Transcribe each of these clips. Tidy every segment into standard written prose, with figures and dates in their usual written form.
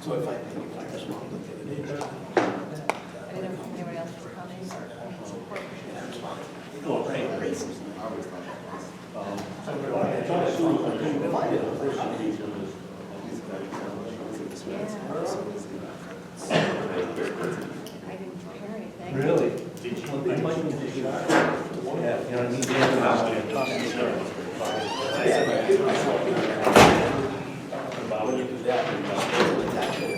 So if I respond to the I didn't know if anyone else was coming or support. Oh, right. I didn't hear anything. Really? Well, they might need to shot. Yeah, you know what I mean? when you do that, it's actually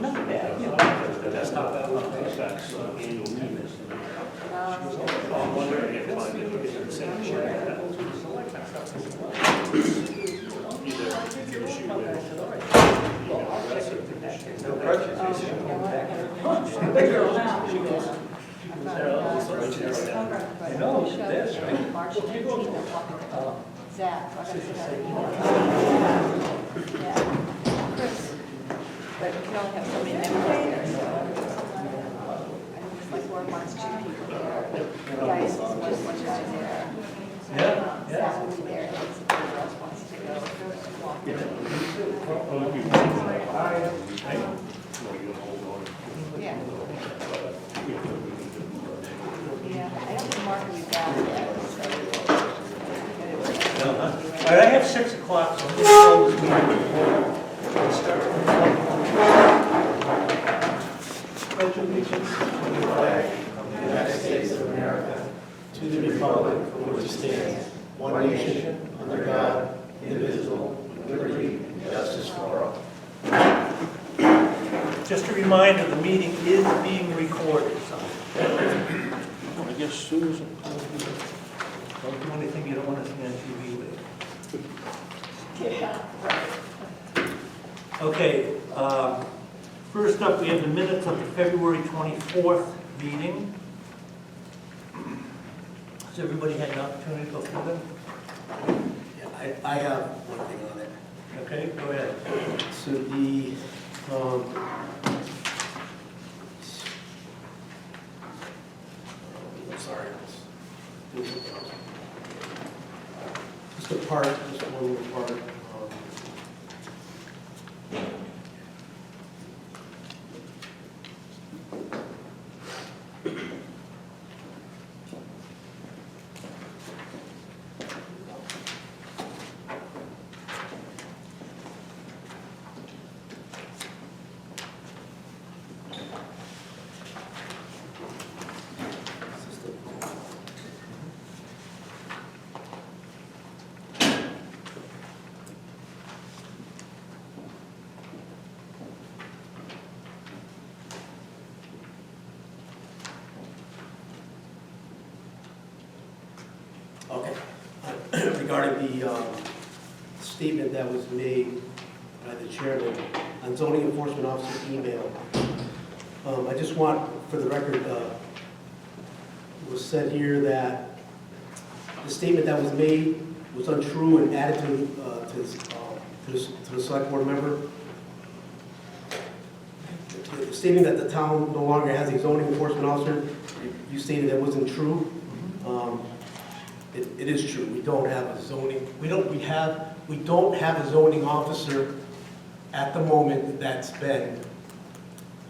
Not bad, you know, that's not bad. Affects annual minutes. I'm wondering if I could get the same share. Either he or she would. No pressure. I know, that's right. March 19th, I'm talking to Zach. So I gotta send out an email. Yeah. Chris, but we can only have so many members there, so. I think it's like 4 months, 2 people there. Guys, is one guy there. Yeah, Zach will be there, and somebody else wants to go. Yeah. Yeah, I don't think Mark will be back yet, so. All right, I have 6 o'clock, so I'm going to close this meeting. Let's start with pledge allegiance to the flag of the United States of America, to the republic for which it stands, one nation, under God, indivisible, with liberty and justice for all. Just a reminder, the meeting is being recorded, so I guess Susan. don't do anything you don't want to see on TV later. Yeah. Okay, first up, we have the minutes of the February 24th meeting. Has everybody had an opportunity to go through them? I have one thing on it. Okay, go ahead. So I'm sorry. Just a part, just one little part. Okay. Regarding the statement that was made by the chairman on zoning enforcement officer email, I just want, for the record, it was said here that the statement that was made was untrue and added to the select board member. Stating that the town no longer has a zoning enforcement officer, you stated that wasn't true. It is true. We don't have a zoning. We don't have a zoning officer at the moment that's been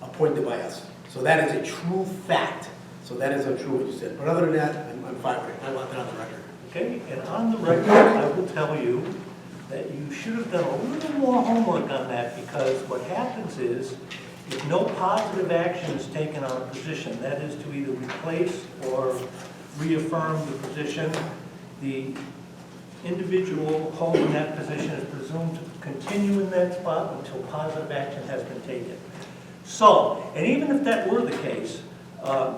appointed by us. So that is a true fact. So that is untrue what you said. But other than that, I'm fine with it. I want that on the record. Okay, and on the record, I will tell you that you should have done a little more homework on that, because what happens is, if no positive action is taken on a position, that is to either replace or reaffirm the position, the individual holding that position is presumed to continue in that spot until positive action has been taken. So, and even if that were the case,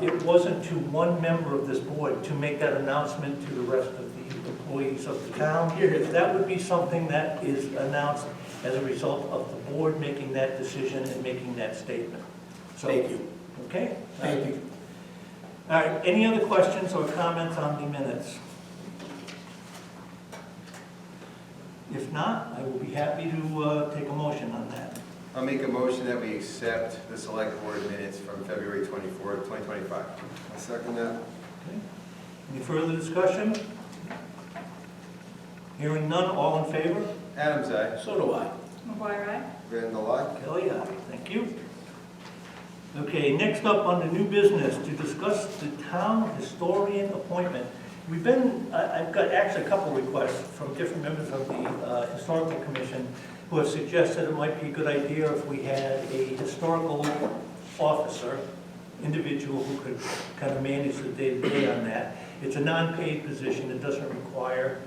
it wasn't to one member of this board to make that announcement to the rest of the employees of the town. That would be something that is announced as a result of the board making that decision and making that statement. So, Thank you. Okay? Thank you. All right, any other questions or comments on the minutes? If not, I will be happy to take a motion on that. I'll make a motion that we accept the select board minutes from February 24th, 2025. I'll second that. Okay. Any further discussion? Hearing none, all in favor? Adam's aye. So do I. McGuire, aye? Randall, aye. Kelly, aye. Thank you. Okay, next up on the new business, to discuss the town historian appointment. I've got actually a couple requests from different members of the Historical Commission who have suggested it might be a good idea if we had a historical officer, individual who could kind of manage the day-to-day on that. It's a non-paid position. It doesn't require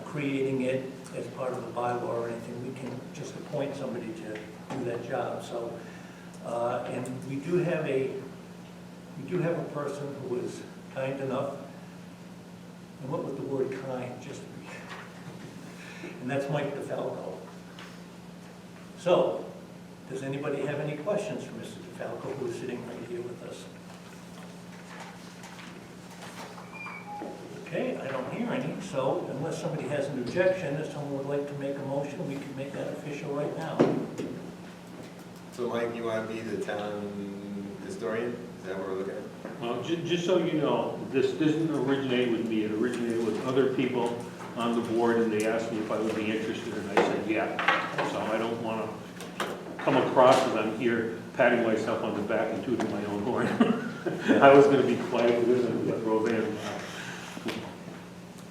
creating it as part of a bylaw or anything. We can just appoint somebody to do that job. So, and we do have a person who is kind enough. And what was the word kind? Just, and that's Mike DeFalco. So, does anybody have any questions for Mr. DeFalco, who is sitting right here with us? Okay, I don't hear any, so unless somebody has an objection, if someone would like to make a motion, we can make that official right now. So Mike, you want to be the town historian? Is that what we're looking at? Well, just so you know, this didn't originate with me, it originated with other people on the board, and they asked me if I would be interested, and I said, yeah. So I don't want to come across as I'm here patting myself on the back and tooting my own horn. I was going to be quiet with this and let Roseanne.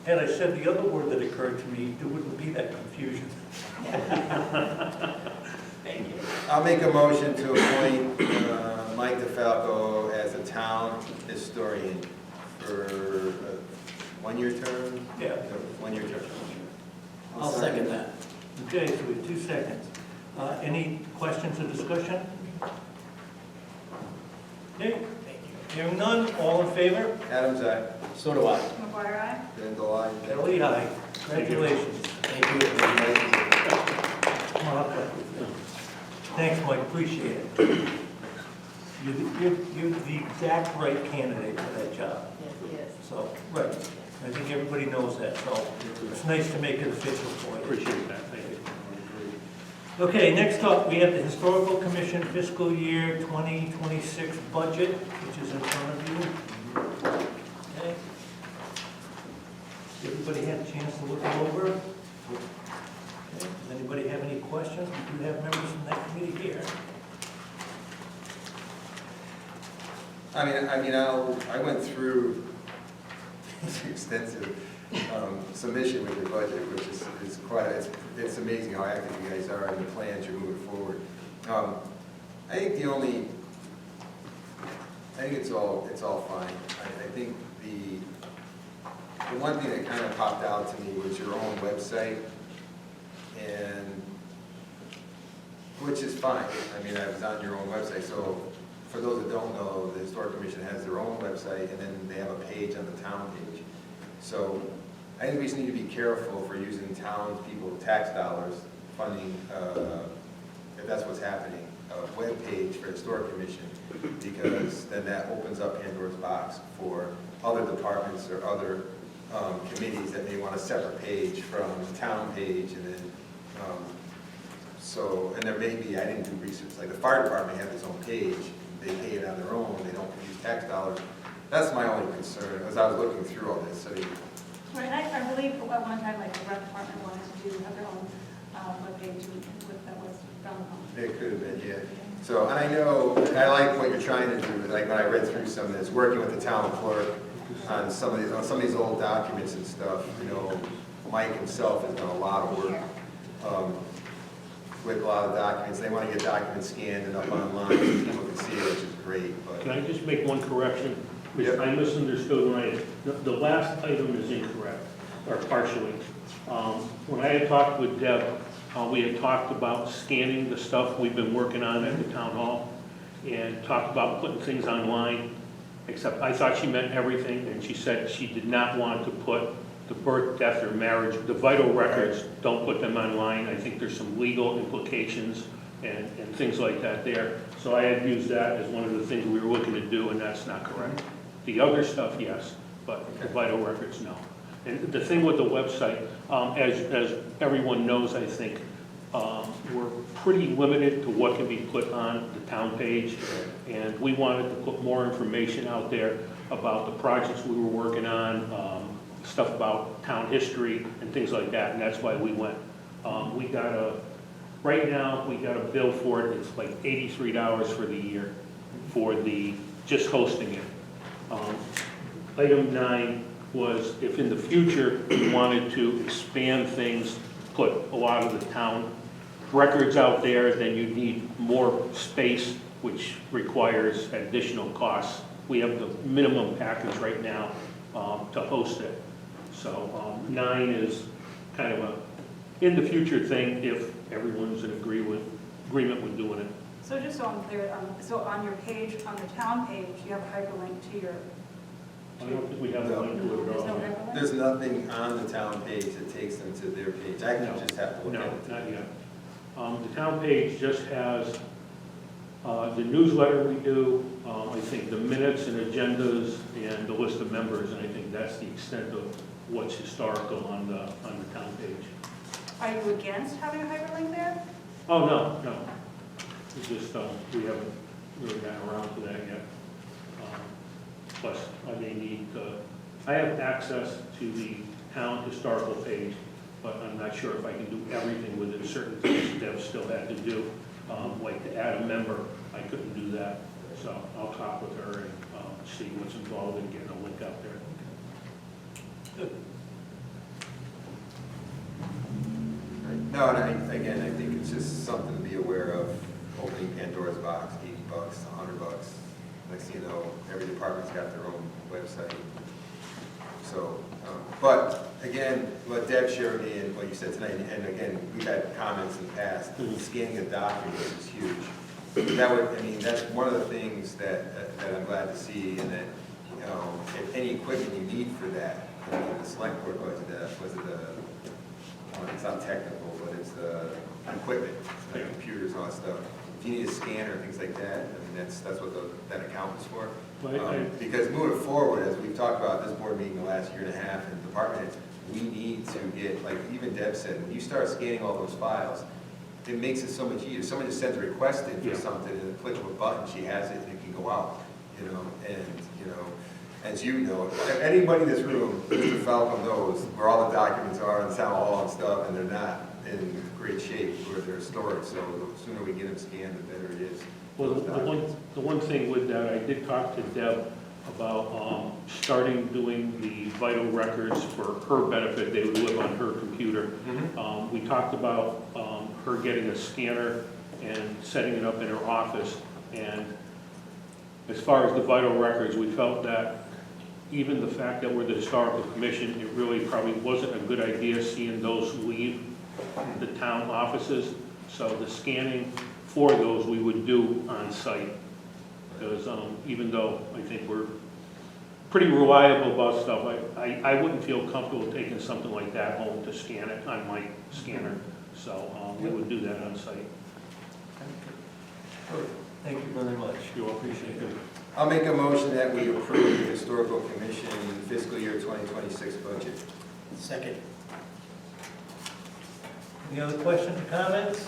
Had I said the other word that occurred to me, there wouldn't be that confusion. Thank you. I'll make a motion to appoint Mike DeFalco as a town historian for a one-year term? Yeah. No, one-year term. I'll second that. Okay, so we have 2 seconds. Any questions or discussion? Okay, hearing none, all in favor? Adam's aye. So do I. McGuire, aye? Randall, aye. Kelly, aye. Congratulations. Thank you. Come on up. Thanks, Mike, appreciate it. You're the exact right candidate for that job. Yes, he is. So, right, I think everybody knows that, so it's nice to make it official for you. Appreciate that, thank you. Okay, next up, we have the Historical Commission fiscal year 2026 budget, which is in front of you. Okay. Everybody had a chance to look it over? Okay. Does anybody have any questions? We do have members from that committee here. I went through extensive submission with your budget, which is quite, it's amazing how active you guys are and the plans you're moving forward. I think it's all fine. I think the one thing that kind of popped out to me was your own website, and which is fine. I was on your own website, so for those that don't know, the Historic Commission has their own website, and then they have a page on the town page. So I think we just need to be careful for using townspeople tax dollars funding, if that's what's happening, a web page for the Historic Commission, because then that opens up Pandora's box for other departments or other committees that may want a separate page from the town page, and then and there may be, I didn't do research, like the fire department has its own page, they pay it on their own, they don't use tax dollars. That's my only concern, as I was looking through all this. Right, I believe at one time, like the rec department wanted to have their own webpage that was done on. It could have been, yeah. So, and I know, I like what you're trying to do, like when I read through some of this, working with the town clerk on some of these old documents and stuff, Mike himself has done a lot of work with a lot of documents. They want to get documents scanned and up online so people can see it, which is great, but. Can I just make one correction? Because Yep. I misunderstood when the last item is incorrect, or partially. When I had talked with Deb, we had talked about scanning the stuff we've been working on at the town hall, and talked about putting things online, except I thought she meant everything, and she said she did not want to put the birth, death, or marriage, the vital records, don't put them online. I think there's some legal implications and things like that there. So I had used that as one of the things we were looking to do, and that's not correct. The other stuff, yes, but the vital records, no. And the thing with the website, as everyone knows, I think, we're pretty limited to what can be put on the town page, and we wanted to put more information out there about the projects we were working on, stuff about town history and things like that, and that's why we went. Right now, we got a bill for it, it's like $83 for the year, for just hosting it. Item 9 was if in the future we wanted to expand things, put a lot of the town records out there, then you need more space, which requires additional costs. We have the minimum package right now to host it. So 9 is kind of a in the future thing if everyone's in agreement with doing it. So just so I'm clear, so on your page, on the town page, you have a hyperlink to your, I don't think we have a link to it at there's no all. hyperlink? There's nothing on the town page that takes them to their page. I can just have to look No, at it. not yet. The town page just has the newsletter we do, I think the minutes and agendas and the list of members, and I think that's the extent of what's historical on the town page. Are you against having a hyperlink there? Oh, no. It's just, we haven't really gotten around to that yet. Plus, I may need, I have access to the town historical page, but I'm not sure if I can do everything with it. Certain things Deb still had to do, like to add a member, I couldn't do that. So I'll talk with her and see what's involved in getting a link out there. Good. No, and again, I think it's just something to be aware of, opening Pandora's box, $80, $100. Next thing you know, every department's got their own website. So, but again, what Deb shared me and what you said tonight, and again, we've had comments in the past, scanning a document is huge. That would, I mean, that's one of the things that I'm glad to see, and that, you know, if any equipment you need for that, I mean, the select board it's not technical, but it's the equipment, the computers, all that stuff. If you need a scanner, things like that, I mean, that's what that account is for. Because moving forward, as we've talked about this board meeting the last year and a half, and department heads, we need to get, like even Deb said, when you start scanning all those files, it makes it so much easier. Someone just sends a request in for something, and a click of a button, she has it, and it can go out, you know, and, you know, as you know, anybody in this room, Mr. Falcon knows where all the documents are in town hall and stuff, and they're not in great shape where they're stored, so the sooner we get them scanned, the better it is. Well, the one thing with that, I did talk to Deb about starting doing the vital records for her benefit. They would live on her computer. We talked about her getting a scanner and setting it up in her office. And as far as the vital records, we felt that even the fact that we're the historical commission, it really probably wasn't a good idea seeing those leave the town offices. So the scanning for those we would do on site. Because even though I think we're pretty reliable about stuff, I wouldn't feel comfortable taking something like that home to scan it on my scanner. So we would do that on site. Thank you very much. You'll appreciate it. I'll make a motion that we approve the Historical Commission fiscal year 2026 budget. Second. Any other questions or comments?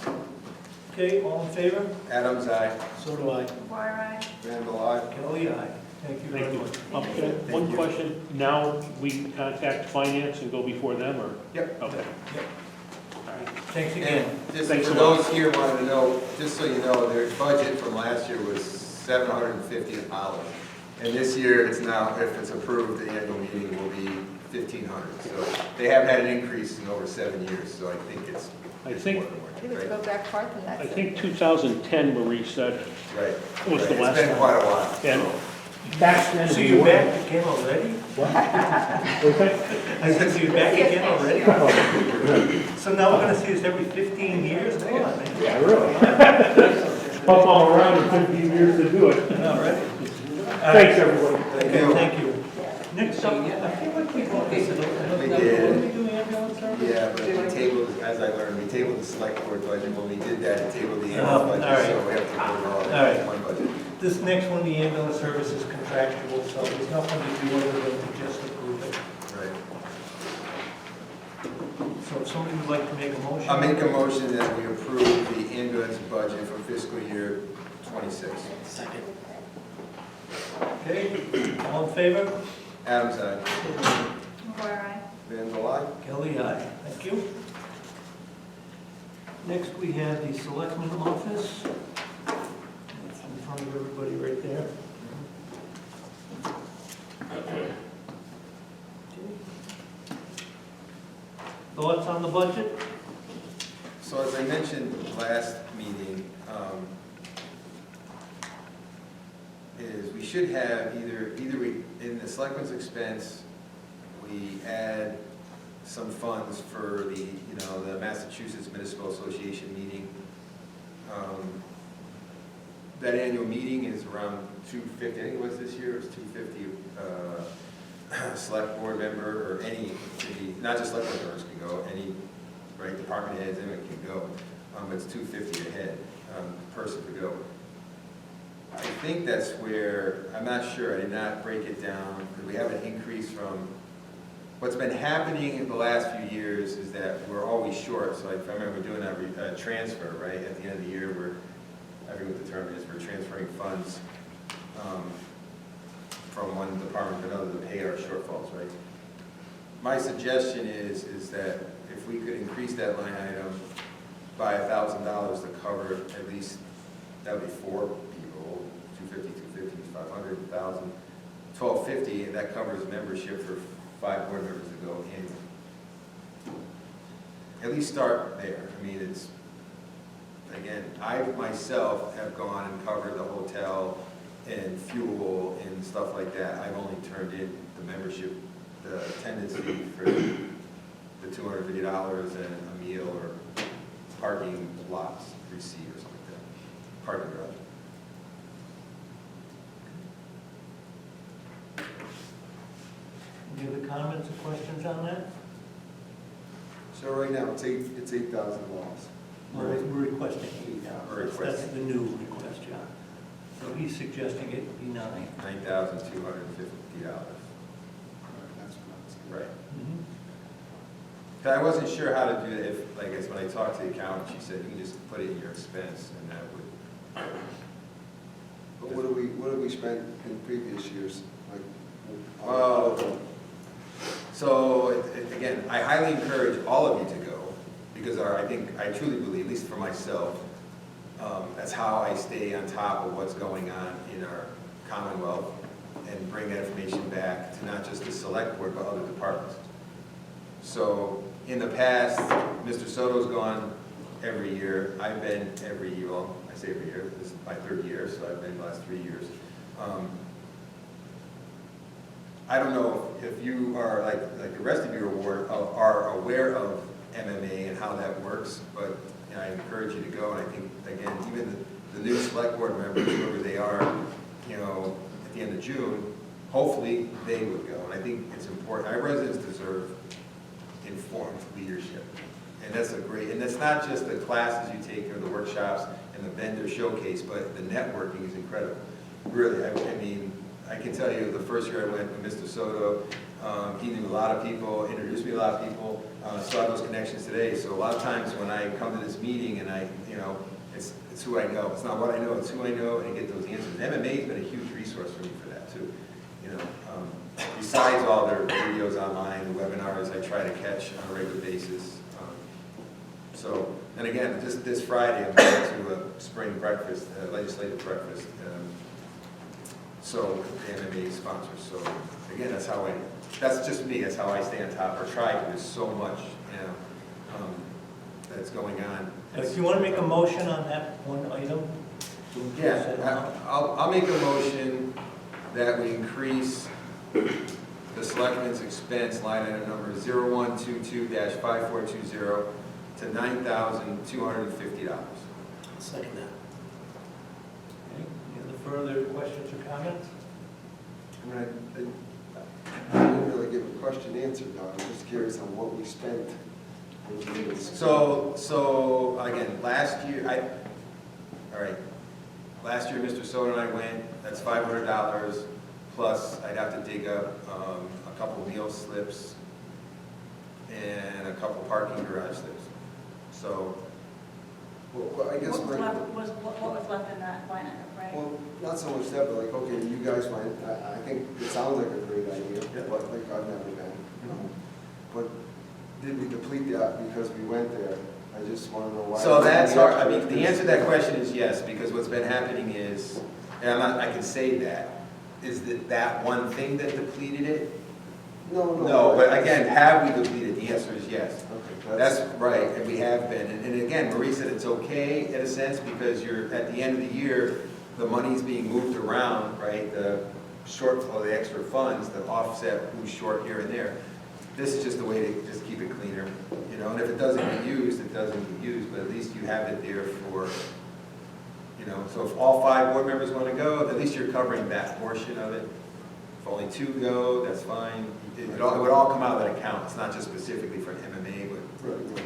Okay, all in favor? Adams, aye. So do I. Wire eye? Randall, aye. Kelly, aye. Thank you very Thank you. much. One you. question, now we contact finance and go before them, or? Yep. Okay. Yep. All right. Thanks again. And just Thanks for a lot. those here wanting to know, just so you know, their budget from last year was $750. And this year, it's now, if it's approved, the annual meeting will be $1,500. So they haven't had an increase in over 7 years, so I think it's I think- more than worth It it, would right? go back farther than that. I think 2010, Marie said, Right. was the Right. last It's been time. quite a while. And back then. So we you're were- back again already? Okay. I said, so you're back again already? So now we're gonna see this every 15 years? Come on, man. Yeah, really. Pump all around in 15 years to do it. All right. Thanks, everybody. Okay, thank you. Next up, I feel like we brought this in. We did. Did we do ambulance service? Yeah, but we tabled, as I learned, we tabled the select board budget. When we did that, it tabled the Oh, annual all budget, right. so we have to put it all All right. in one budget. This next one, the ambulance service is contractual, so there's nothing to do other than to just approve it. Right. So if somebody would like to make a motion? I'll make a motion that we approve the ambulance budget for fiscal year 26. Second. Okay, all in favor? Adams, aye. Wire eye? Vandal, aye. Kelly, aye. Thank you. Next, we have the Selectman Office. It's in front of everybody right there. Thoughts on the budget? So as I mentioned last meeting, is we should have either we, in the selectmen's expense, we add some funds for the, the Massachusetts Municipal Association meeting. That annual meeting is around $250, I think it was this year, it was $250, select board member, or any, not just select board members can go, any, right, department heads, anyone can go. It's $250 a head, person to go. I think that's where, I'm not sure, I did not break it down, because we have an increase from, what's been happening in the last few years is that we're always short. So if I remember doing a transfer, right, at the end of the year, I forget what the term is, we're transferring funds from one department to another to pay our shortfalls, right? My suggestion is that if we could increase that line item by $1,000 to cover at least, that would be 4 people, 250, 250, 500, 1,000, 1,250, and that covers membership for 5 board members to go in. At least start there. I mean, it's, again, I myself have gone and covered the hotel and fuel and stuff like that. I've only turned in the membership, the attendance fee for the $250 and a meal or parking lots receipt or something like that. Parking garage. Any other comments or questions on that? So right now, it's $8,000. We're requesting We're $8,000. That's requesting. the new request, yeah. So he's suggesting it be 9. $9,250. That's what Right. Mhm. 'Cause I wasn't sure how to do it. If, like, as when I talked to the accountant, she said you can just put it in your expense, and that would. But what have we spent in previous years? Like, Well, so again, I highly encourage all of you to go because I truly believe, at least for myself, that's how I stay on top of what's going on in our Commonwealth and bring that information back to not just the select board but other departments. So in the past, Mr. Soto's gone every year. I've been every year. Well, I say every year. This is my 3rd year, so I've been the last 3 years. I don't know if you are, like the rest of your award, are aware of MMA and how that works, but I encourage you to go. And I think, again, even the new select board members, whoever they are, at the end of June, hopefully they would go. And I think it's important. Our residents deserve informed leadership. And that's and that's not just the classes you take or the workshops and the vendor showcase, but the networking is incredible. Really, I mean, I can tell you the first year I went with Mr. Soto, he knew a lot of people, introduced me to a lot of people, still have those connections today. So a lot of times when I come to this meeting and it's who I know. It's not what I know, it's who I know, and get those answers. MMA has been a huge resource for me for that too. Besides all their videos online, the webinars I try to catch on a regular basis. And again, just this Friday, I'm going to a spring breakfast, legislative breakfast. So the MMA sponsors. So again, that's just me. That's how I stay on top, or try to. There's so much, that's going on. If you want to make a motion on that one item? Yeah, I'll make a motion that we increase the selectmen's expense line item number 0122-5420 to $9,250. Second that. Okay. Any other further questions or comments? I mean, I didn't really give a question answered now. I'm just curious on what we spent. So again, last year, last year Mr. Soto and I went, that's $500, plus I'd have to dig up a couple meal slips and a couple parking garage slips. So, Well, I guess What was left in that line item, right? well, not so much that, but like, okay, you guys went, I think it sounds like a great idea, Yeah. but like, I've never been. But did we deplete that because we went there? I just want to know why. So that's hard, I mean, the answer to that question is yes, because what's been happening is, and I can say that, is that one thing that depleted it? No. No, but again, have we depleted? The answer is yes. Okay, That's right, and we have been, and again, Marie said it's okay in a sense, because you're, at the end of the year, the money's being moved around, right? The shortfall, the extra funds that offset who's short here and there. This is just a way to just keep it cleaner, you know, and if it doesn't get used, it doesn't get used, but at least you have it there for, you know, so if all 5 board members want to go, at least you're covering that portion of it. If only 2 go, that's fine. It would all come out of that account, it's not just specifically for MMA, but. Right.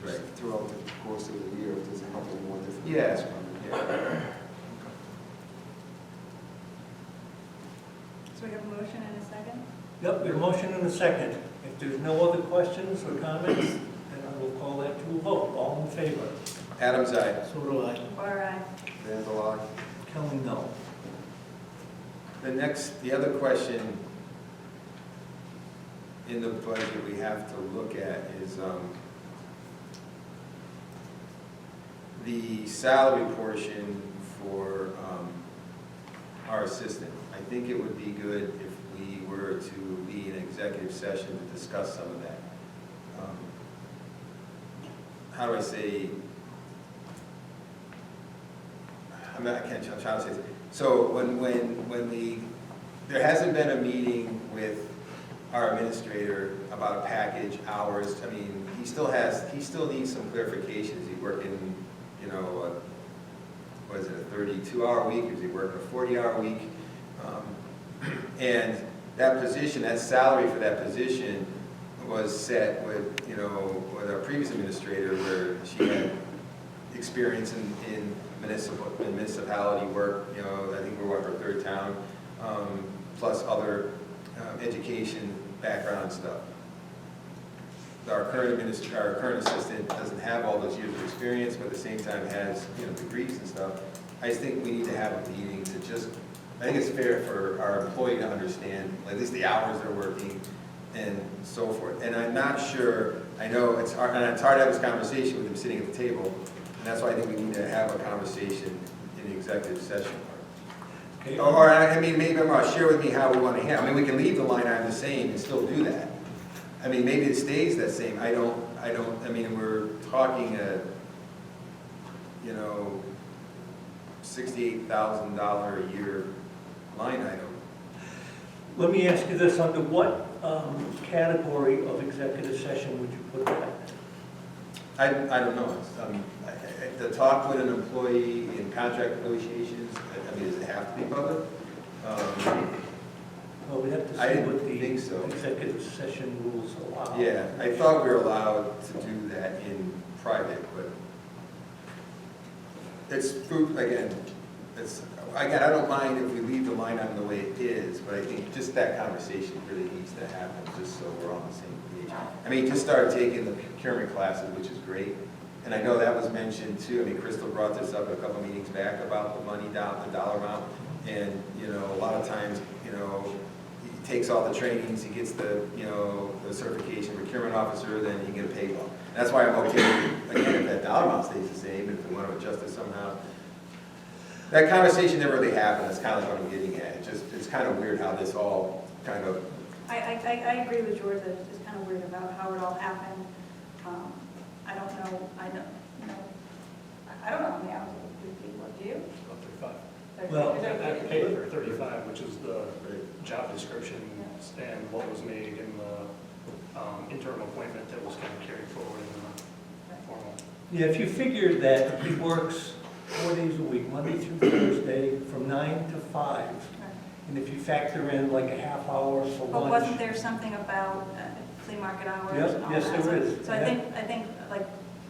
Right. Throughout the course of the year, if there's a couple more different. Yeah, things coming. yeah. So we have a motion and a second? Yep, we have a motion and a second. If there's no other questions or comments, then I will call that to a vote. All in favor? Adam's eye. So do I. Or aye. Vandalog. Kelly, no. The other question in the budget we have to look at is the salary portion for our assistant. I think it would be good if we were to be in executive session to discuss some of that. How do I say? I'm trying to say this. So there hasn't been a meeting with our administrator about a package, hours. I mean, he still needs some clarifications. Is he working, you know, what is it, a 32-hour week? Is he working a 40-hour week? And that position, that salary for that position was set with, you know, with our previous administrator, where she had experience in municipality work. You know, I think we're her 3rd town, plus other education background stuff. Our current assistant doesn't have all those years of experience, but at the same time has, you know, degrees and stuff. I just think we need to have a meeting to just, I think it's fair for our employee to understand at least the hours they're working and so forth. And I'm not sure, I know it's hard, and it's hard to have this conversation with them sitting at the table, and that's why I think we need to have a conversation in the executive session. Okay. Or, I mean, maybe share with me how we want to handle. I mean, we can leave the line item the same and still do that. I mean, maybe it stays the same. I mean, we're talking you know, $68,000 a year line item. Let me ask you this, under what category of executive session would you put that? I don't know. The talk with an employee in contract negotiations, I mean, does it have to be public? Well, we have to I see didn't what the think so. executive session rules allow. Yeah, I thought we were allowed to do that in private, but it's food, again, I don't mind if we leave the line item the way it is, but I think just that conversation really needs to happen, just so we're on the same page. I mean, just started taking the procurement classes, which is great, and I know that was mentioned too. I mean, Crystal brought this up a couple meetings back about the money down, the dollar amount, and, you know, a lot of times, you know, he takes all the trainings, he gets the, you know, the certification procurement officer, then you get a pay bump. That's why I'm okay, again, if that dollar amount stays the same, if we want to adjust it somehow. That conversation never really happened. That's kind of what I'm getting at. It's kind of weird how this all kind of. I agree with George that it's kind of weird about how it all happened. I don't know, I don't know how many hours we work, do you? About 35. Well, Is that- I paid for 35, which is the job description and what was made in the interim appointment that was kind of carried forward in the formal. Yeah, if you figure that he works 4 days a week, Monday through Thursday, from 9 to 5, and if you factor in like a half hour for But lunch. wasn't there something about flea market hours Yep, and all yes, that? there is. So I think, like,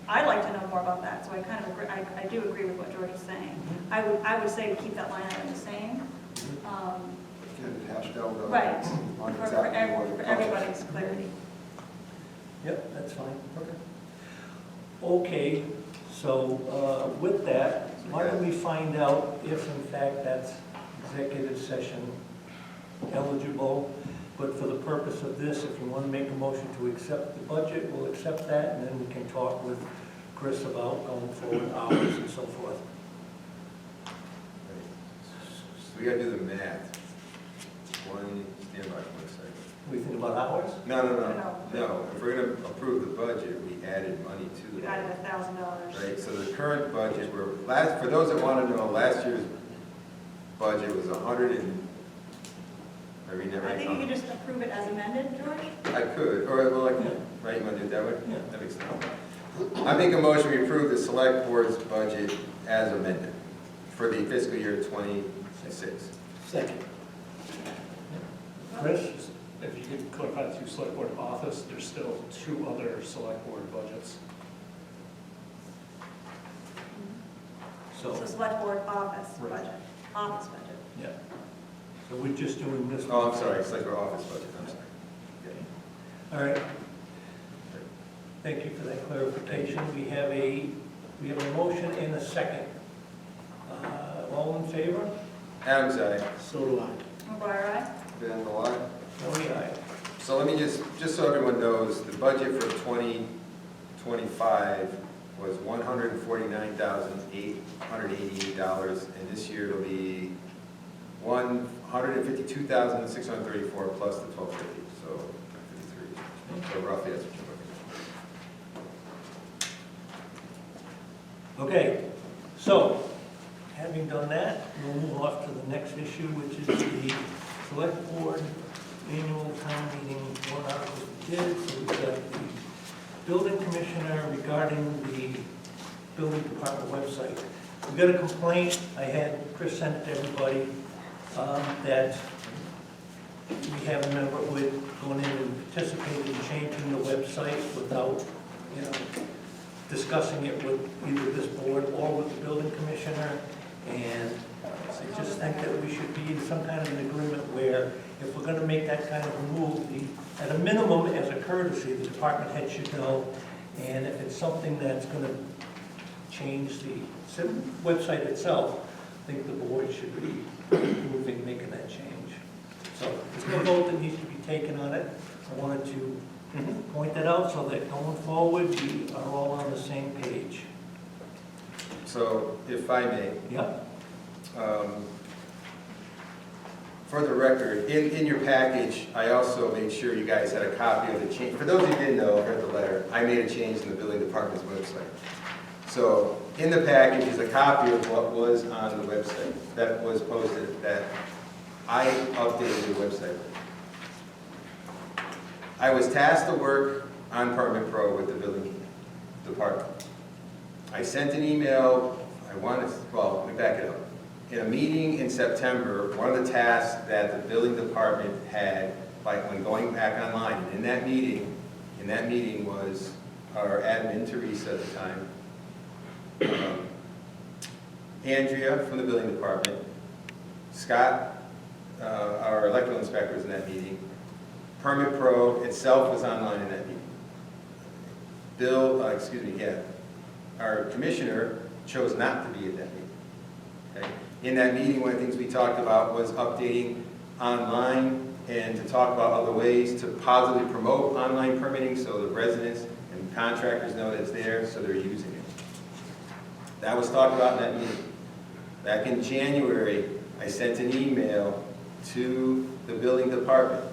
I'd like to know more about that, so I kind of agree, I do agree with what George is saying. I would say to keep that line item the same. Get it hashed out. Right, On for exactly what it everybody's clarity. Yep, that's fine. Okay, so with that, why don't we find out if in fact that's executive session eligible? But for the purpose of this, if you want to make a motion to accept the budget, we'll accept that, and then we can talk with Chris about going forward hours and so forth. So we gotta do the math. Stand by for a second. We think about hours? No. If we're gonna approve the budget, we added money to You the added budget. $1,000. Right, so the current budget, for those that wanna know, last year's budget was 100 and, I read that I right? think you can just approve it as amended, George? I could, or, well, I can, right, you wanna do it that way? Yeah. That makes sense. I make a motion, we approve the select board's budget as amended for the fiscal year 26. Second. Chris? If you could clarify the two select board office, there's still two other select board budgets. So So, select board office Right. budget, office budget. yeah. So we're just doing this one. Oh, I'm sorry, select board office budget, I'm sorry. All right. Thank you for that clarification. We have a motion and a second. All in favor? Adam's aye. So do I. McGuire, aye? Van the line? Tony, aye. So let me just so everyone knows, the budget for 2025 was $149,888, and this year it'll be $152,634 plus the $1,250, so 53. So roughly that's what you're looking Okay, so, having done that, we'll move off to the next issue, which is the select board annual town meeting warrant articles we did. So we've got the building commissioner regarding the building department website. We got a complaint, I had Chris send it to everybody, that we have a member who had gone in and participated in changing the website without, discussing it with either this board or with the building commissioner. And I just think that we should be in some kind of an agreement where if we're gonna make that kind of a move, at a minimum, as a courtesy, the department head should know. And if it's something that's gonna change the website itself, I think the board should be making that change. So there's no vote that needs to be taken on it. I wanted to point that out so that going forward, we are all on the same page. So if I may, Yep. for the record, in your package, I also made sure you guys had a copy of the change. For those who didn't know, read the letter, I made a change in the building department's website. So in the package is a copy of what was on the website that was posted, that I updated the website. I was tasked to work on Permit Pro with the building department. I sent an email, let me back it up. In a meeting in September, one of the tasks that the building department had, like when going back online, and in that meeting was our admin, Teresa, at the time, Andrea from the building department, Scott, our electrical inspector, was in that meeting. Permit Pro itself was online in that meeting. Our commissioner chose not to be at that meeting. Okay? In that meeting, one of the things we talked about was updating online and to talk about other ways to positively promote online permitting so the residents and contractors know that it's there, so they're using it. That was talked about in that meeting. Back in January, I sent an email to the building department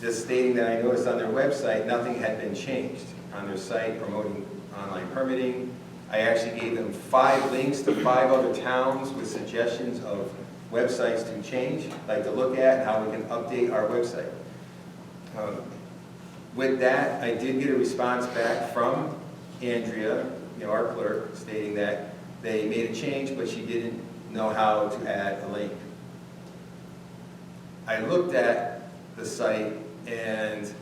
just stating that I noticed on their website nothing had been changed on their site promoting online permitting. I actually gave them 5 links to 5 other towns with suggestions of websites to change, like to look at, and how we can update our website. With that, I did get a response back from Andrea, our clerk, stating that they made a change, but she didn't know how to add a link. I looked at the site, and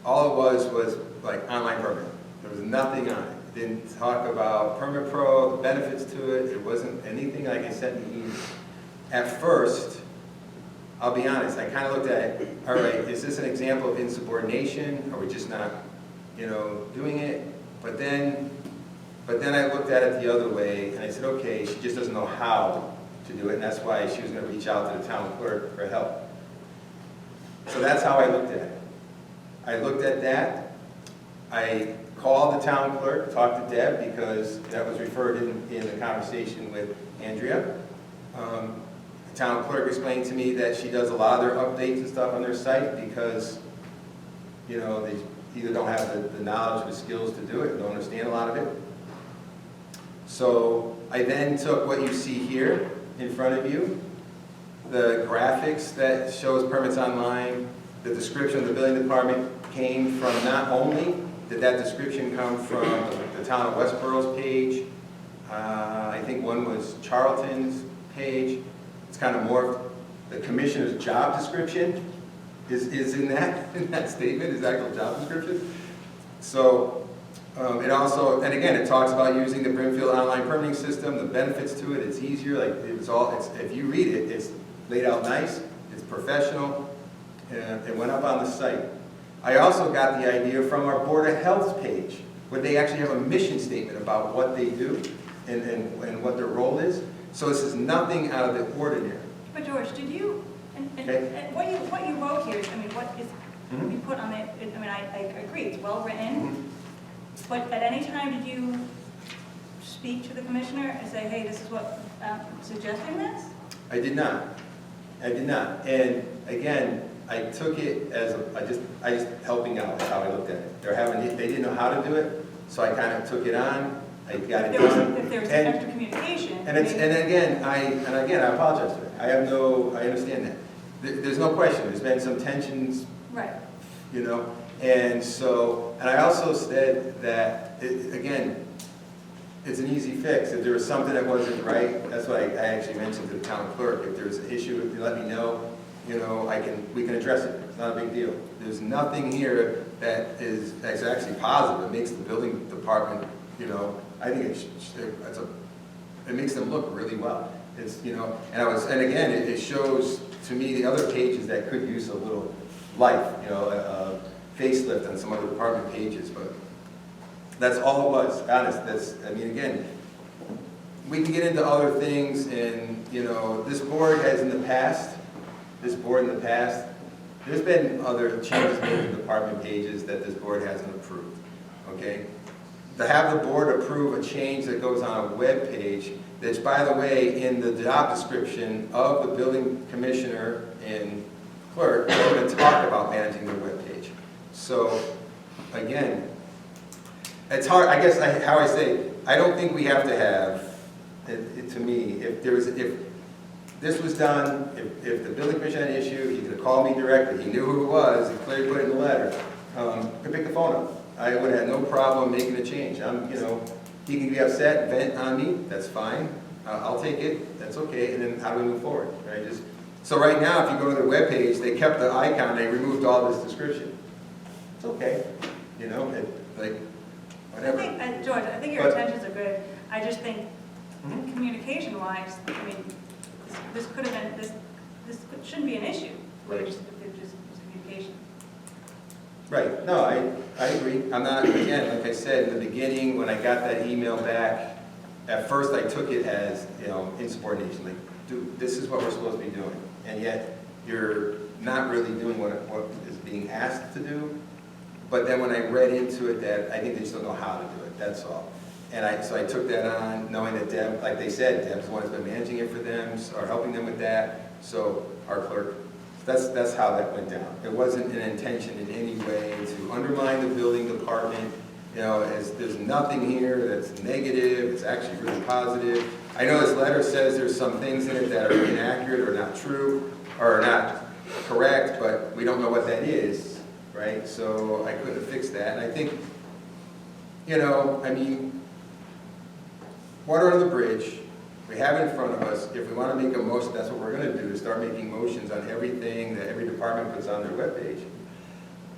all it was like online permit. There was nothing on it. It didn't talk about Permit Pro, the benefits to it. It wasn't anything like I sent in the email. At first, I'll be honest, I kind of looked at it, all right, is this an example of insubordination? Are we just not, doing it? But then I looked at it the other way, and I said, okay, she just doesn't know how to do it, and that's why she was going to reach out to the town clerk for help. So that's how I looked at it. I looked at that. I called the town clerk, talked to Deb, because that was referred in the conversation with Andrea. The town clerk explained to me that she does a lot of their updates and stuff on their site because, you know, they either don't have the knowledge or the skills to do it, don't understand a lot of it. So I then took what you see here in front of you, the graphics that shows permits online, the description of the building department came from, not only did that description come from the town of Westboro's page, I think one was Charlton's page. It's kind of more, the commissioner's job description is in that statement, his actual job description. So it also, and again, it talks about using the Brimfield online permitting system, the benefits to it, it's easier, like if you read it, it's laid out nice, it's professional, and it went up on the site. I also got the idea from our Board of Health page, where they actually have a mission statement about what they do and what their role is. So this is nothing out of the ordinary. But George, did you, and what you wrote here, I mean, what is, you put on it, I mean, I agree, it's well written, but at any time did you speak to the commissioner and say, hey, this is what, suggesting this? I did not. I did not. And again, I took it as I just helping out. That's how I looked at it. They didn't know how to do it, so I kind of took it on. I got it done. If there was extra communication. And again, I apologize for it. I understand that. There's no question. There's been some tensions. Right. You know, and I also said that again, it's an easy fix. If there was something that wasn't right, that's what I actually mentioned to the town clerk. If there's an issue, if you let me know, you know, we can address it. It's not a big deal. There's nothing here that's actually positive. It makes the building department, you know, I think it makes them look really well. It's, you know, and again, it shows to me the other pages that could use a little life, you know, a facelift on some other department pages, but that's all it was, honest. I mean, again, we can get into other things, and, you know, this board in the past, there's been other changes made to department pages that this board hasn't approved, okay? To have the board approve a change that goes on a web page, that's, by the way, in the job description of the building commissioner and clerk, they're going to talk about managing their web page. So, again, it's hard, I guess, how I say, I don't think we have to have, to me, if this was done, if the building commissioner had an issue, he could have called me directly, he knew who it was, he clearly put it in the letter, could pick the phone up. I would have had no problem making a change. You know, he can be upset, vent on me, that's fine, I'll take it, that's okay, and then how do we move forward, right? So right now, if you go to the webpage, they kept the icon, they removed all this description. It's okay, you know, whatever. George, I think your intentions are good. I just think, communication-wise, I mean, this could have been, this shouldn't be an issue. Right. If it just was communication. Right, no, I agree. I'm not, again, like I said in the beginning, when I got that email back, at first I took it as, you know, insubordination, like, dude, this is what we're supposed to be doing, and yet you're not really doing what is being asked to do. But then when I read into it, that I think they just don't know how to do it, that's all. And so I took that on, knowing that Deb, like they said, Deb's the one that's been managing it for them, or helping them with that, so our clerk. That's how that went down. It wasn't an intention in any way to undermine the building department. You know, there's nothing here that's negative, it's actually really positive. I know this letter says there's some things in it that are inaccurate or not true, or not correct, but we don't know what that is, right? So I couldn't fix that. And I think, you know, I mean, water under the bridge, we have it in front of us. If we want to make a motion, that's what we're going to do, is start making motions on everything that every department puts on their webpage.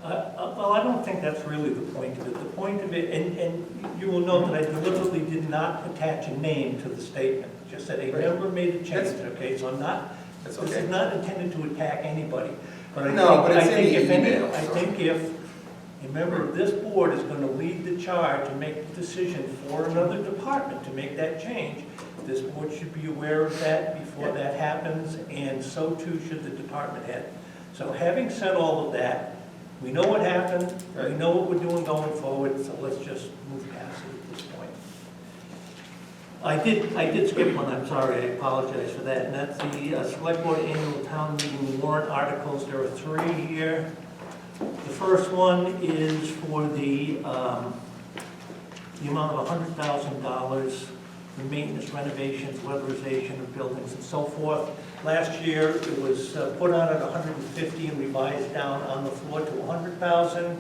Well, I don't think that's really the point of it. The point of it, and you will note that I deliberately did not attach a name to the statement. Just said a member made a change, okay? So I'm not, That's this okay. is not intended to attack anybody. But I think if a member of this board is going to lead the charge and make the decision for another department to make that change, this board should be aware of that before that happens, and so too should the department head. So having said all of that, we know what happened, we know what we're doing going forward, so let's just move past it at this point. I did skip one, I'm sorry, I apologize for that, and that's the Select Board Annual Town Meeting warrant articles. There are 3 here. The first one is for the amount of $100,000 for maintenance, renovations, weatherization of buildings and so forth. Last year, it was put on at 150 and revised down on the floor to 100,000.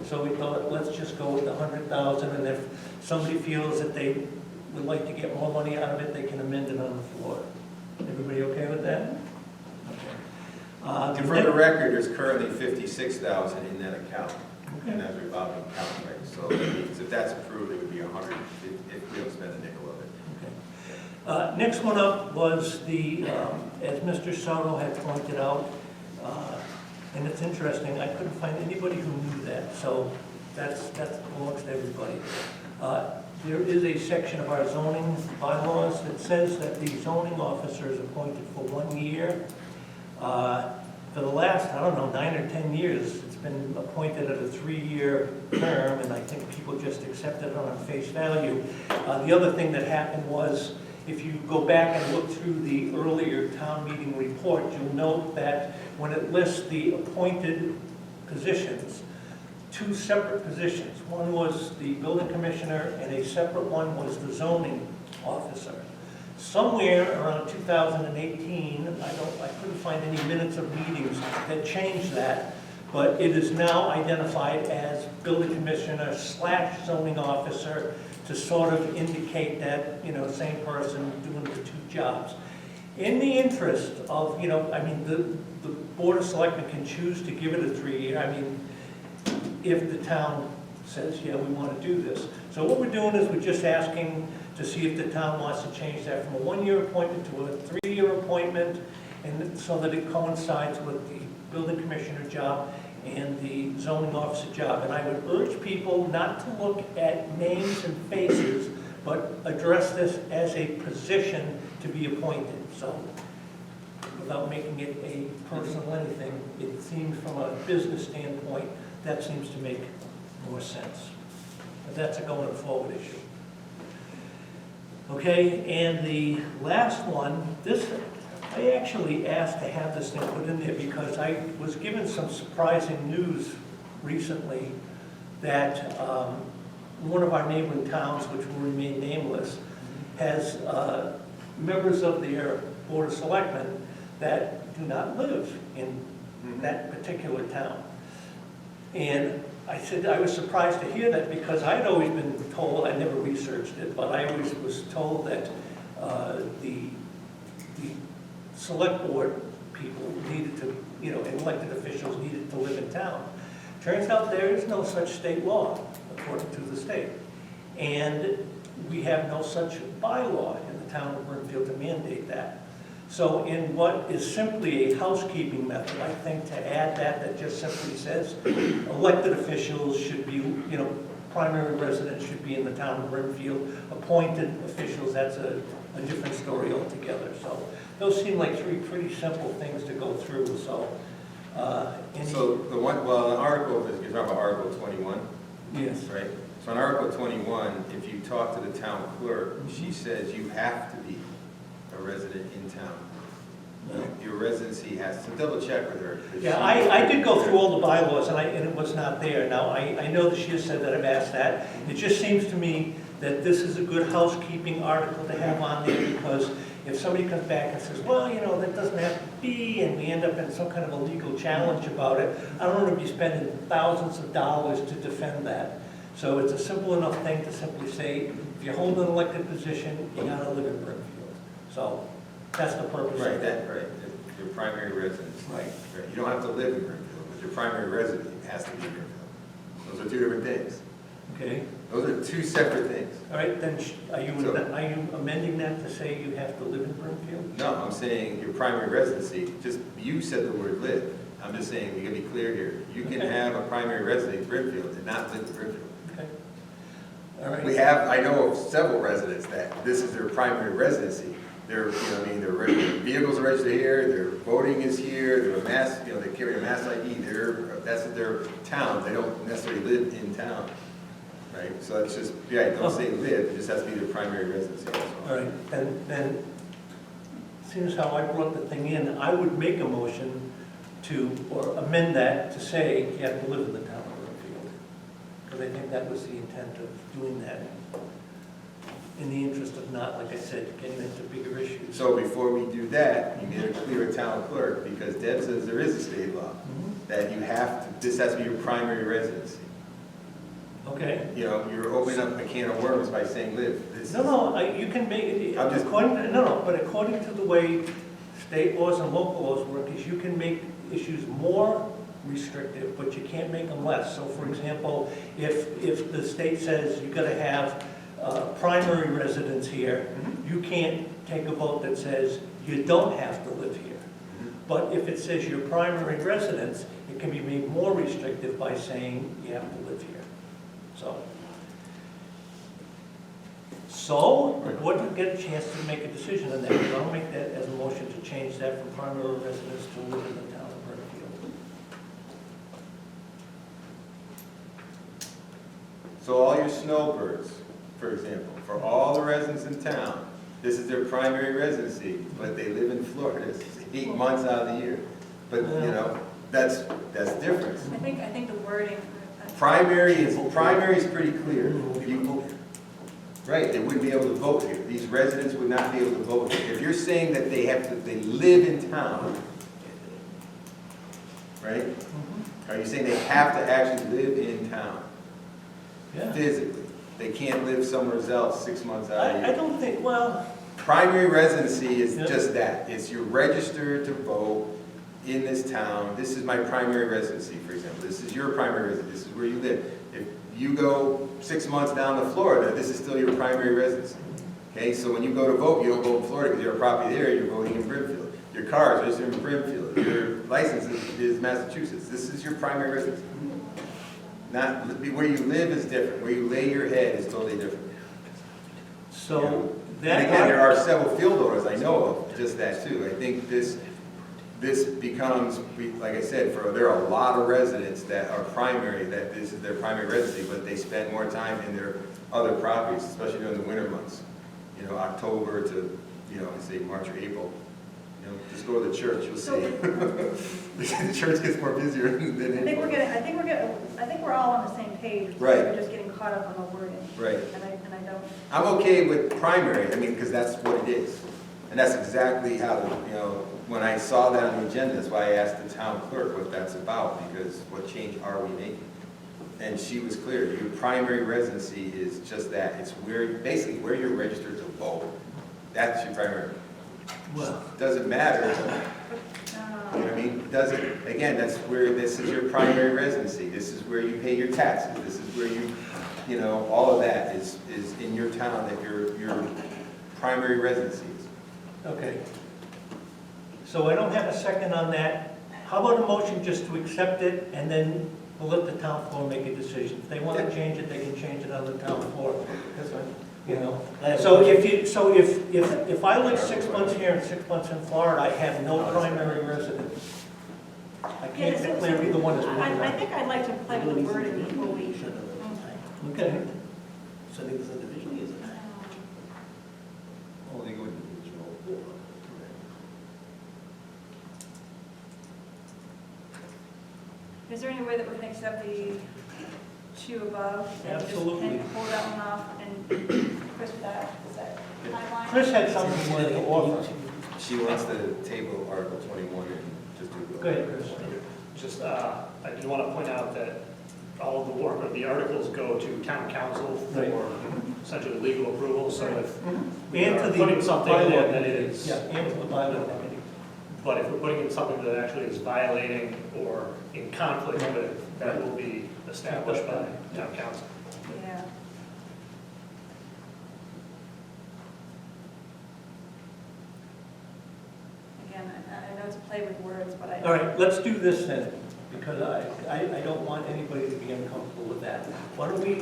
So we thought, let's just go with the 100,000, and if somebody feels that they would like to get more money out of it, they can amend it on the floor. Everybody okay with that? Okay. And for the record, there's currently 56,000 in that account, Okay. and that's revolving account, right? So that means if that's approved, it would be 100 if we don't spend a nickel of it. Next one up was the, as Mr. Soto had pointed out, and it's interesting, I couldn't find anybody who knew that, so that belongs to everybody. There is a section of our zoning bylaws that says that the zoning officer is appointed for 1 year. For the last, I don't know, 9 or 10 years, it's been appointed at a 3-year term, and I think people just accepted it on face value. The other thing that happened was, if you go back and look through the earlier town meeting report, you'll note that when it lists the appointed positions, 2 separate positions. One was the building commissioner, and a separate one was the zoning officer. Somewhere around 2018, I couldn't find any minutes of meetings that changed that, but it is now identified as building commissioner / zoning officer to sort of indicate that, you know, same person doing the 2 jobs. In the interest of, you know, I mean, the Board of Selectmen can choose to give it a 3-year. I mean, if the town says, yeah, we want to do this. So what we're doing is we're just asking to see if the town wants to change that from a 1-year appointment to a 3-year appointment, and so that it coincides with the building commissioner job and the zoning officer job. And I would urge people not to look at names and faces, but address this as a position to be appointed. So without making it a personal anything, it seems from a business standpoint, that seems to make more sense. But that's a going forward issue. Okay, and the last one, this, I actually asked to have this thing put in there because I was given some surprising news recently that one of our neighboring towns, which will remain nameless, has members of their Board of Selectmen that do not live in that particular town. And I said I was surprised to hear that because I'd always been told, I never researched it, but I always was told that the select board people needed to, you know, and elected officials needed to live in town. Turns out there is no such state law, according to the state. And we have no such bylaw in the town of Brimfield to mandate that. So in what is simply a housekeeping method, I think to add that just simply says elected officials should be, you know, primary residents should be in the town of Brimfield. Appointed officials, that's a different story altogether. So those seem like 3 pretty simple things to go through. So, So the one, well, the article, you're talking about Article 21? Yes. Right? So in Article 21, if you talk to the town clerk, she says you have to be a resident in town. Your residency has to double check with her. Yeah, I did go through all the bylaws, and it was not there. Now, I know that she has said that, I've asked that. It just seems to me that this is a good housekeeping article to have on there, because if somebody comes back and says, well, you know, that doesn't have to be, and we end up in some kind of a legal challenge about it, I don't want to be spending thousands of dollars to defend that. So it's a simple enough thing to simply say, if you hold an elected position, you gotta live in Brimfield. So that's the purpose Right, of that. right. Your primary residence. Right. You don't have to live in Brimfield, but your primary residence has to be in Brimfield. Those are 2 different things. Okay. Those are 2 separate things. All right, then are you amending that to say you have to live in Brimfield? No, I'm saying your primary residency, just, you said the word live. I'm just saying, we gotta be clear here. You can Okay. have a primary residence in Brimfield and not live in Brimfield. Okay. All right. We have, I know of several residents that this is their primary residency. Their, their vehicles are registered here, their voting is here, they're a mass, they carry a mass ID, that's their town, they don't necessarily live in town, right? So that's just, don't say live, it just has to be their primary residency, that's all. All right, and then, seeing as how I brought the thing in, I would make a motion to, or amend that to say you have to live in the town of Brimfield. Because I think that was the intent of doing that, in the interest of not, like I said, getting into bigger issues. So before we do that, you need to clear a town clerk, because Deb says there is a state law, that you have to, this has to be your primary residency. Okay. You're opening up a can of worms by saying live. No, you can make it, I'm just- but according to the way state laws and local laws work, is you can make issues more restrictive, but you can't make them less. So for example, if the state says you gotta have primary residence here, you can't take a vote that says you don't have to live here. But if it says your primary residence, it can be made more restrictive by saying you have to live here. So, the board will get a chance to make a decision on that, but I'll make that as a motion to change that from primary residence to live in the town of Brimfield. So all your snowbirds, for example, for all the residents in town, this is their primary residency, but they live in Florida 8 months out of the year. But, that's different. I think the wording. Primary is pretty clear. Right, they wouldn't be able to vote here. These residents would not be able to vote here. If you're saying that they live in town, right? Are you saying they have to actually live in town? Yeah. Physically. They can't live somewhere else 6 months out of the I year. don't think, well, Primary residency is Yeah. just that. It's you're registered to vote in this town. This is my primary residency, for example. This is your primary residency. This is where you live. If you go 6 months down to Florida, this is still your primary residency. Okay, so when you go to vote, you don't vote in Florida because you have a property there, you're voting in Brimfield. Your car is registered in Brimfield. Your license is Massachusetts. This is your primary residence. Not, where you live is different. Where you lay your head is totally different. so And that. again, there are several field owners I know of, just that too. I think this becomes, like I said, there are a lot of residents that are primary, that this is their primary residency, but they spend more time in their other properties, especially during the winter months. October to, say March or April. Just go to the church, you'll see. The church gets more busier than I think April. I think we're all on the same page. Right. We're just getting caught up on the wording. Right. And I don't. I'm okay with primary, because that's what it is. And that's exactly how, when I saw that on the agenda, that's why I asked the town clerk what that's about, because what change are we making? And she was clear, your primary residency is just that. It's basically where you're registered to vote. That's your primary. Well, Doesn't matter, you know what I mean? Doesn't, again, that's where, this is your primary residency. This is where you pay your taxes. This is where all of that is in your town that your primary residency is. okay. So I don't have a second on that. How about a motion just to accept it, and then we'll let the town floor make a decision. If they want to change it, they can change it on the town floor. That's fine. So if I live 6 months here and 6 months in Florida, I have no primary residence. I can't declare either one as one. I think I'd like to play with the wording before we. Okay. Sending this individually, is it? Oh, they go individual. Is there any way that we can accept the two above? And just Absolutely. pull that one off and Chris, is that timeline? Chris had something he wanted to offer. She wants to table Article 21 and just do it. Go ahead, Chris. Just, I did want to point out that all of the articles go to town council Right. for essentially legal approval, so if we And are to the putting something in bylaw that committee. is, Yeah, and to the bylaw committee. but if we're putting in something that actually is violating or in conflict with, that will be established by town council. Yeah. Again, I know it's a play with words, but I. All right, let's do this then, because I don't want anybody to be uncomfortable with that. Why don't we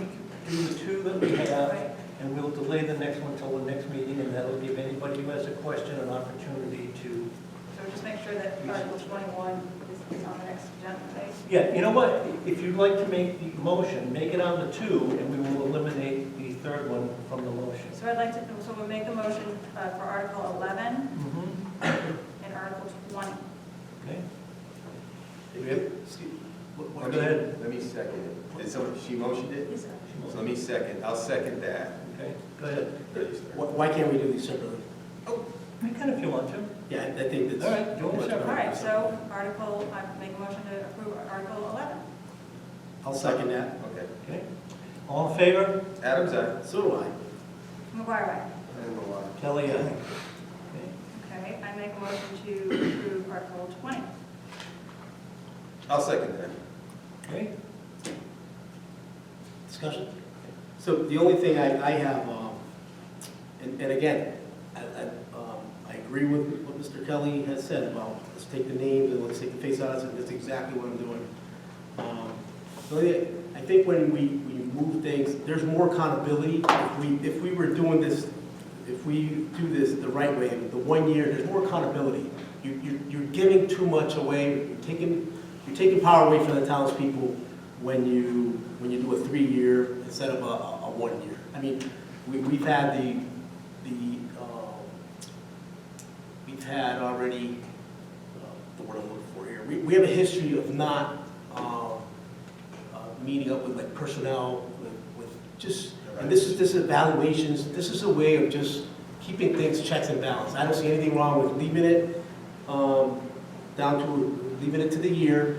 do the two that we have, and we'll delay the next one till the next meeting, and that'll give anybody who has a question an opportunity to. So just make sure that Article 21 is on the next agenda, right? Yeah, you know what, if you'd like to make the motion, make it on the 2, and we will eliminate the third one from the motion. So I'd like to, so we'll make the motion for Article 11 and Article 20. Okay? Let Go ahead. Let me second it. Did someone, she motioned it? Is it? So let me second, I'll second that. Okay, go ahead. Why can't we do these separately? You can if you want to. Yeah, I think that's. All right, do it much separate. All better. right, so Article, I make a motion to approve Article 11. I'll second that. Okay. Okay. All in favor? Adam's aye. So do I. McGuire, aye. And the line. Kelly, aye. Okay. Okay, I make a motion to approve Article 20. I'll second that. Okay. Discussion? So the only thing I have, and again, I agree with what Mr. Kelly has said about, let's take the names and let's take the face odds, and that's exactly what I'm doing. So I think when we move things, there's more accountability. If we were doing this, if we do this the right way, the 1 year, there's more accountability. You're giving too much away, you're taking power away from the townspeople when you do a 3-year instead of a 1 year. I mean, we've had we've had already, the word I'm looking for here, we have a history of not meeting up with like personnel, with just, and this is evaluations, this is a way of just keeping things checks and balance. I don't see anything wrong with leaving it down to, leaving it to the year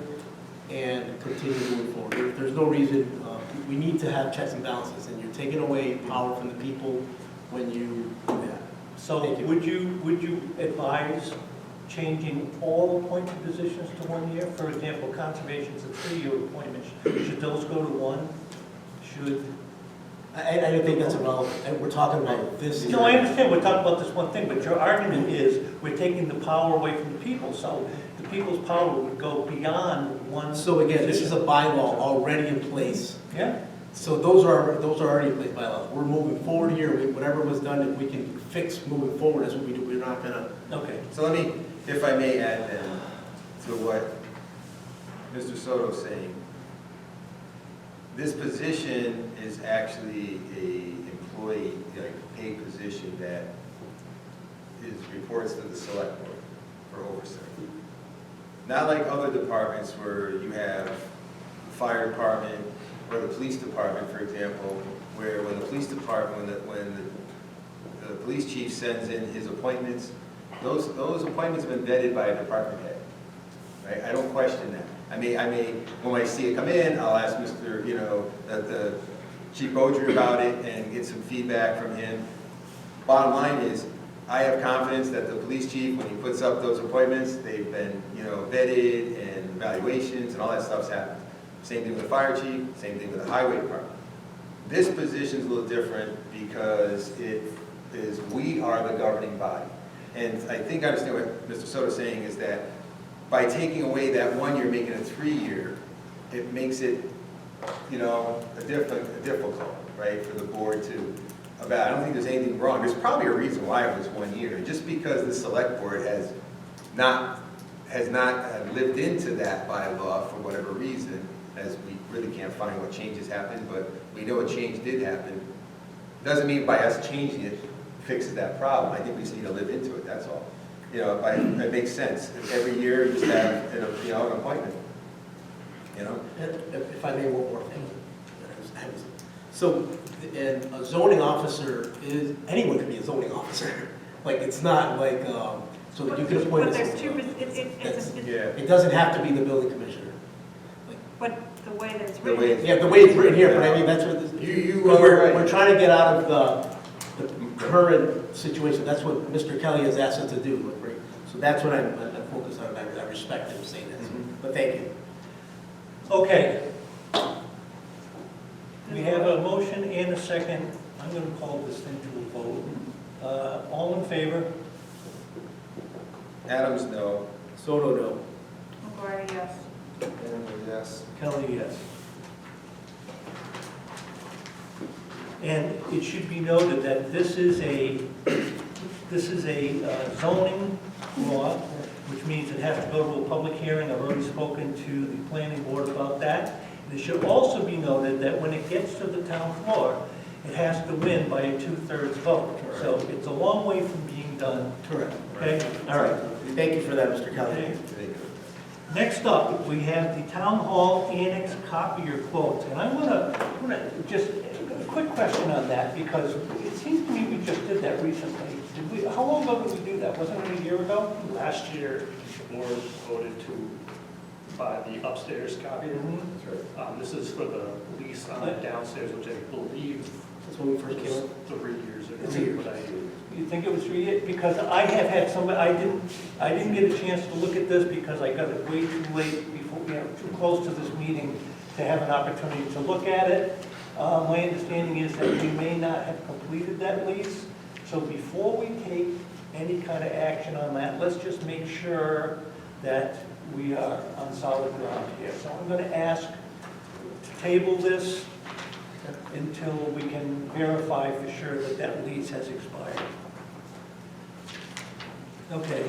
and continue moving forward. There's no reason, we need to have checks and balances, and you're taking away power from the people when you do that. So Thank you. would you advise changing all appointed positions to 1 year? For example, conservation's a 3-year appointment. Should those go to 1? Should? I don't think that's irrelevant. We're talking about this. No, I understand, we're talking about this one thing, but your argument is we're taking the power away from the people, so the people's power would go beyond one. So again, this is a bylaw already in place. Yeah? So those are already in place bylaws. We're moving forward here. Whatever was done, if we can fix moving forward, that's what we do. We're not gonna. Okay. So let me, if I may add then to what Mr. Soto's saying. This position is actually a employee, like paid position that reports to the select board for oversight. Not like other departments where you have the fire department or the police department, for example, where when the police department, when the police chief sends in his appointments, those appointments have been vetted by a department head, right? I don't question that. I may, when I see it come in, I'll ask Mr., the Chief Beaudry about it and get some feedback from him. Bottom line is, I have confidence that the police chief, when he puts up those appointments, they've been, vetted and evaluations and all that stuff's happened. Same thing with the fire chief, same thing with the highway department. This position's a little different because we are the governing body. And I think I understand what Mr. Soto's saying is that by taking away that 1 year, making it a 3-year, it makes it, difficult, right, for the board to evaluate. I don't think there's anything wrong. There's probably a reason why it was 1 year. Just because the select board has not lived into that bylaw for whatever reason, as we really can't find what changes happened, but we know a change did happen. Doesn't mean by us changing it fixes that problem. I think we just need to live into it, that's all. It makes sense. Every year you just have, an appointment, If I may, one more thing. So, and a zoning officer anyone can be a zoning officer. Like, it's not like, so you can appoint. But there's two, It doesn't have to be the building commissioner. but the way that it's The way written. it's- Yeah, the way it's written here, but I mean, that's what this. Right. We're trying to get out of the current situation. That's what Mr. Kelly has asked us to do. Right? So that's what I'm focused on. I respect him saying that. But thank you. Okay. We have a motion and a second. I'm going to call this thing to a vote. All in favor? Adams, no. Soto, no. McGuire, yes. And yes. Kelly, yes. And it should be noted that this is a zoning law, which means it has to go to a public hearing. I've already spoken to the planning board about that. And it should also be noted that when it gets to the town floor, it has to win by a 2/3 vote. So it's a long way from being done. Correct. Okay? All right. Thank you for that, Mr. Kelly. Okay. Next up, we have the Town Hall Annex copier quotes. And I want to just, a quick question on that, because it seems to me we just did that recently. Did we? How long ago did we do that? Wasn't it a year ago? Last year, the board voted to buy the upstairs copier. This is for the lease on the downstairs, which I believe That's when we first came was up. 3 years ago. It's a year. But You think it was 3 years? Because I have had some, I didn't get a chance to look at this because I got it way too late before, too close to this meeting to have an opportunity to look at it. My understanding is that we may not have completed that lease. So before we take any kind of action on that, let's just make sure that we are on solid ground here. So I'm going to ask to table this until we can verify for sure that that lease has expired. Okay,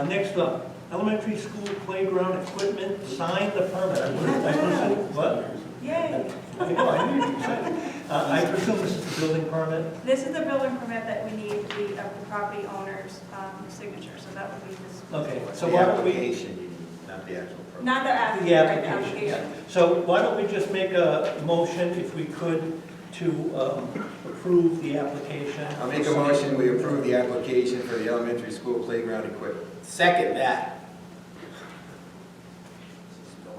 next up, elementary school playground equipment, sign the permit. I presume, what? Yay. I know, I knew you said it. I presume this is the building permit? This is the building permit that we need the property owner's signature, so that would be this. Okay, so The why don't we? application, you mean, not the actual program. Not the application. The right, the application, yeah. So why don't we just make a motion, if we could, to approve the application? I'll make a motion, we approve the application for the elementary school playground equipment. Second that.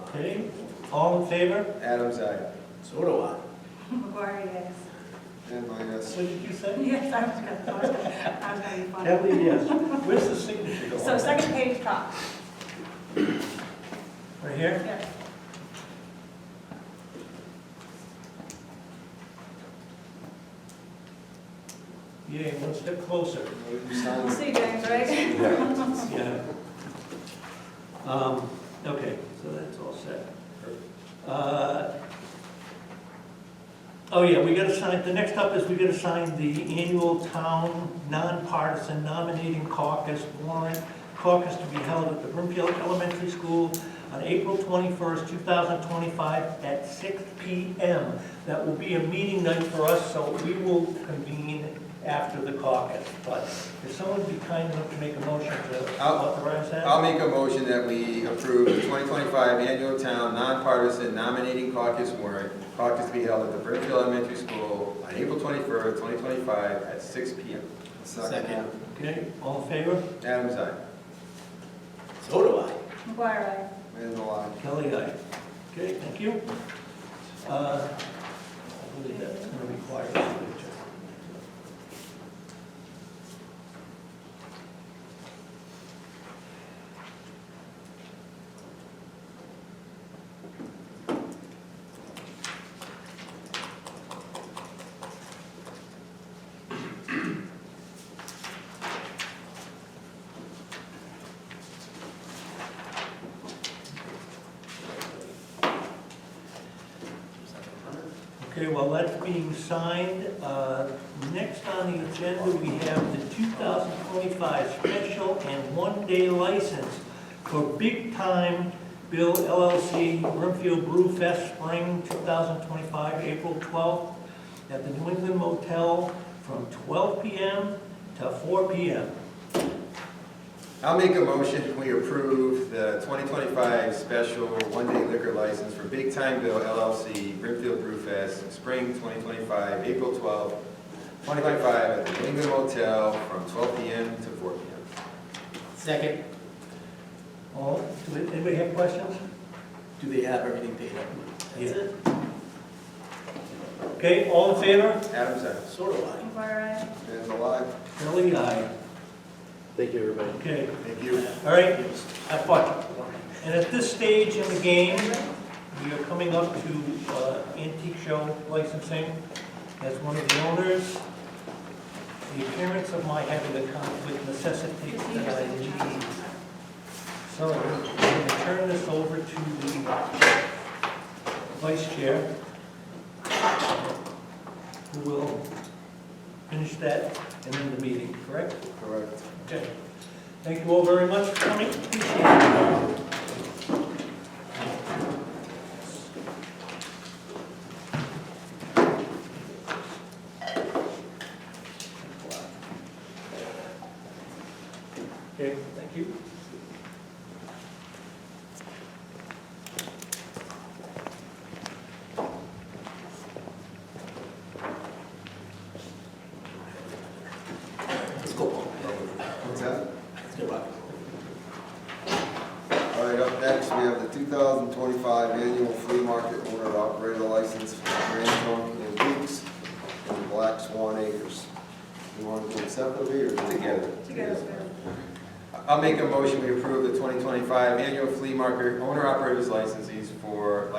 Okay, all in favor? Adam's aye. So do I. McGuire, yes. And my yes. What did you say? Yes, I was gonna be funny. Kelly, yes. Where's the signature going? So second page top. Right here? Yes. Yay, one step closer. We'll see, James, right? Yeah. Okay, so that's all set. Oh yeah, we gotta sign, the next up is we gotta sign the annual town nonpartisan nominating caucus warrant. Caucus to be held at the Brimfield Elementary School on April 21st, 2025 at 6 p.m. That will be a meeting night for us, so we will convene after the caucus. But if someone would be kind enough to make a motion to authorize that? I'll make a motion that we approve the 2025 annual town nonpartisan nominating caucus warrant. Caucus to be held at the Brimfield Elementary School on April 21st, 2025 at 6 p.m. Second. Okay, all in favor? Adam's aye. So do I. McGuire, aye. Randall, aye. Kelly, aye. Okay, thank you. I believe that's going to require a signature. Okay, while that's being signed, next on the agenda, we have the 2025 special and one-day license for Big Time Bill LLC Brimfield Brew Fest Spring 2025, April 12th, at the New England Motel from 12 p.m. to 4 p.m. I'll make a motion, we approve the 2025 special one-day liquor license for Big Time Bill LLC, Brimfield Brew Fest, Spring 2025, April 12th, 2025 at the New England Motel from 12 p.m. to 4 p.m. Second. Anybody have questions? Do they have everything paid up? That's Yeah. it? Okay, all in favor? Adam's aye. So do I. McGuire, aye. Randall, aye. Kelly, aye. Thank you, everybody. Okay, Thank you. all right, have fun. And at this stage in the game, we are coming up to antique show licensing as one of the owners. The appearance of my having a conflict necessitates that I leave. So I'm going to turn this over to the vice chair. who will finish that and end the meeting, correct? Correct. Okay. Thank you all very much for coming. Appreciate it. Okay, thank you. Let's go. What's that? Let's get rocking. All right, up next, we have the 2025 annual flea market owner operator license for Grand Trunk Antiques and Black Swan Acres. You want to do them separately or Together. Together. I'll make a motion, we approve the 2025 annual flea market owner-operators licenses for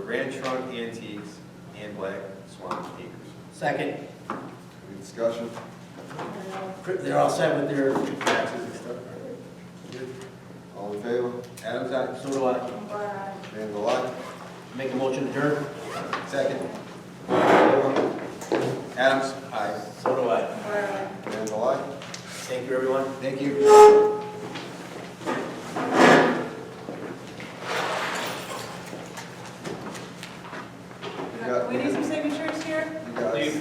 Grand Trunk Antiques and Black Swan Acres. Second, Any discussion? they're all set with their taxes and stuff. All in favor? Adam's aye. So do I. Randall, aye. Make a motion to adjourn. Second. All in favor? Adams, aye. So do I. Randall, aye. Thank you, everyone. Thank you. You got- We need some signatures here? You guys.